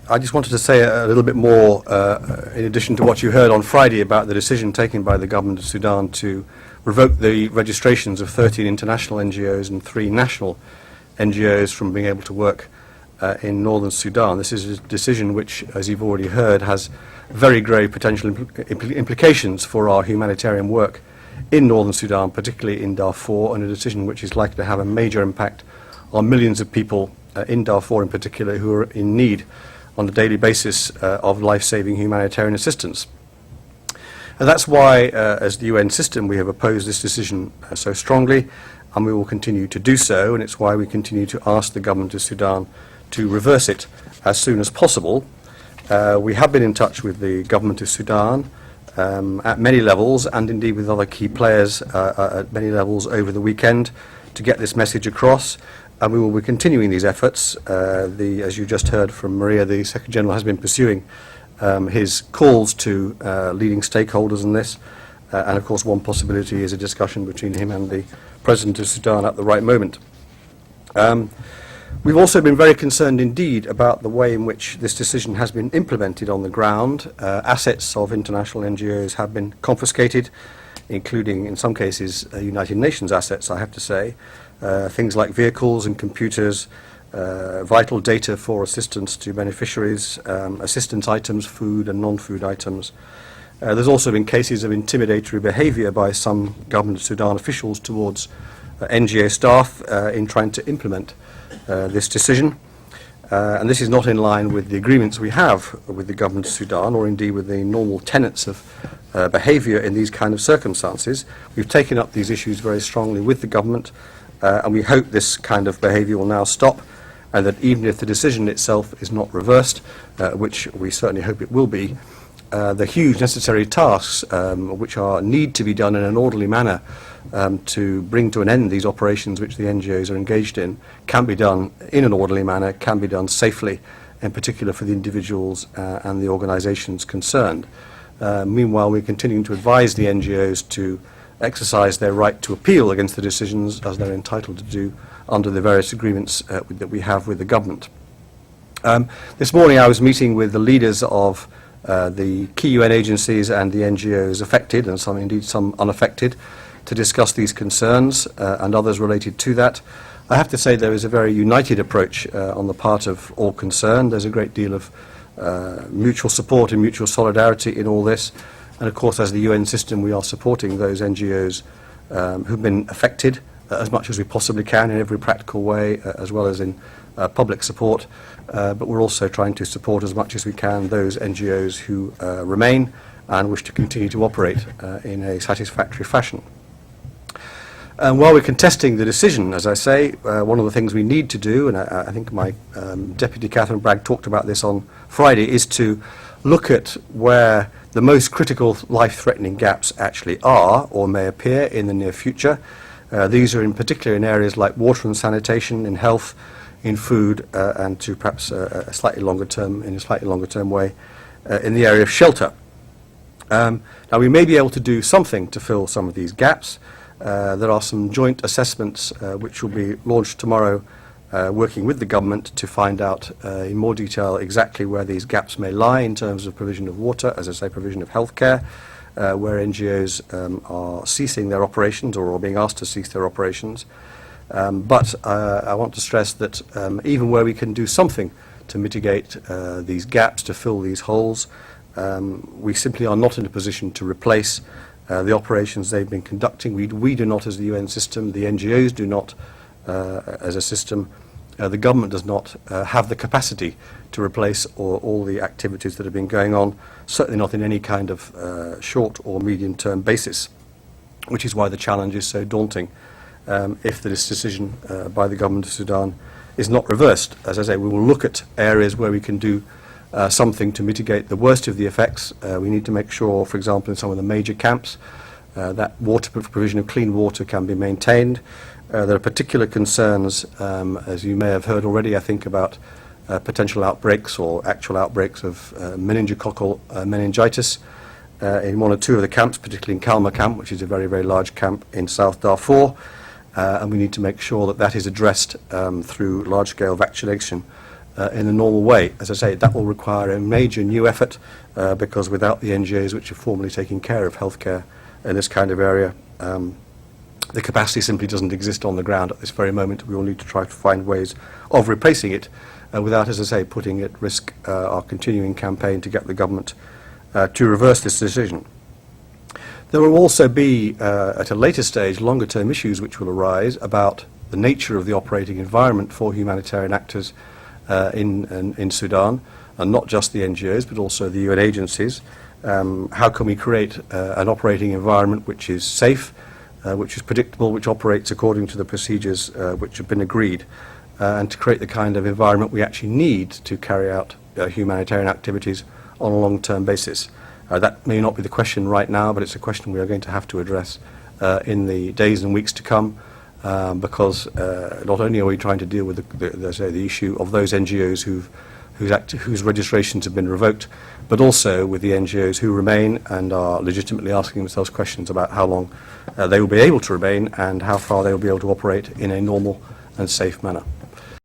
I just wanted to say a little bit more, in addition to what you heard on Friday about the decision taken by the government of Sudan to revoke the registrations of 13 international NGOs and 3 national NGOs from being able to work in northern Sudan. This is a decision which, as you've already heard, has very grave potential implications for our humanitarian work in northern Sudan, particularly in Darfur, and a decision which is likely to have a major impact on millions of people in Darfur in particular who are in need on a daily basis of life-saving humanitarian assistance. And that's why, as the UN system, we have opposed this decision so strongly, and we will continue to do so, and it's why we continue to ask the government of Sudan to reverse it as soon as possible. We have been in touch with the government of Sudan at many levels, and indeed with other key players at many levels over the weekend, to get this message across. And we will be continuing these efforts. As you just heard from Maria, the Secretary General has been pursuing his calls to leading stakeholders in this. And of course, one possibility is a discussion between him and the President of Sudan at the right moment. We've also been very concerned indeed about the way in which this decision has been implemented on the ground. Assets of international NGOs have been confiscated, including in some cases United Nations assets, I have to say. Things like vehicles and computers, vital data for assistance to beneficiaries, assistance items, food and non-food items. There's also been cases of intimidatory behaviour by some government of Sudan officials towards NGO staff in trying to implement this decision. And this is not in line with the agreements we have with the government of Sudan, or indeed with the normal tenets of behaviour in these kind of circumstances. We've taken up these issues very strongly with the government, and we hope this kind of behaviour will now stop, and that even if the decision itself is not reversed, which we certainly hope it will be, the huge necessary tasks which need to be done in an orderly manner to bring to an end these operations which the NGOs are engaged in can be done in an orderly manner, can be done safely, in particular for the individuals and the organisations concerned. Meanwhile, we're continuing to advise the NGOs to exercise their right to appeal against the decisions, as they're entitled to do under the various agreements that we have with the government. This morning I was meeting with the leaders of the key UN agencies and the NGOs affected, and some unaffected, to discuss these concerns and others related to that. I have to say there is a very united approach on the part of all concerned. There's a great deal of mutual support and mutual solidarity in all this. And of course, as the UN system, we are supporting those NGOs who've been affected as much as we possibly can in every practical way, as well as in public support. But we're also trying to support as much as we can those NGOs who remain and wish to continue to operate in a satisfactory fashion. And while we're contesting the decision, as I say, one of the things we need to do, and I think my Deputy Catherine Bragg talked about this on Friday, is to look at where the most critical life-threatening gaps actually are or may appear in the near future. These are in particular in areas like water and sanitation, in health, in food, and to perhaps in a slightly longer term way, in the area of shelter. Now we may be able to do something to fill some of these gaps. There are some joint assessments which will be launched tomorrow, working with the government to find out in more detail exactly where these gaps may lie in terms of provision of water, as I say, provision of healthcare, where NGOs are ceasing their operations or are being asked to cease their operations. But I want to stress that even where we can do something to mitigate these gaps, to fill these holes, we simply are not in a position to replace the operations they've been conducting. We do not as the UN system, the NGOs do not as a system. The government does not have the capacity to replace all the activities that have been going on, certainly not in any kind of short or medium-term basis, which is why the challenge is so daunting if this decision by the government of Sudan is not reversed. As I say, we will look at areas where we can do something to mitigate the worst of the effects. We need to make sure, for example, in some of the major camps, that provision of clean water can be maintained. There are particular concerns, as you may have heard already, I think, about potential outbreaks or actual outbreaks of meningococcal meningitis in one or two of the camps, particularly in Kalma camp, which is a very, very large camp in South Darfur. And we need to make sure that that is addressed through large-scale vaccination in a normal way. As I say, that will require a major new effort because without the NGOs which are formally taking care of healthcare in this kind of area, the capacity simply doesn't exist on the ground at this very moment. We will need to try to find ways of replacing it without, as I say, putting at risk our continuing campaign to get the government to reverse this decision. There will also be, at a later stage, longer-term issues which will arise about the nature of the operating environment for humanitarian actors in Sudan, and not just the NGOs, but also the UN agencies. How can we create an operating environment which is safe, which is predictable, which operates according to the procedures which have been agreed, and to create the kind of environment we actually need to carry out humanitarian activities on a long-term basis. That may not be the question right now, but it's a question we are going to have to address in the days and weeks to come, because not only are we trying to deal with the issue of those NGOs whose registrations have been revoked, but also with the NGOs who remain and are legitimately asking themselves questions about how long they will be able to remain and how far they will be able to operate in a normal and safe manner.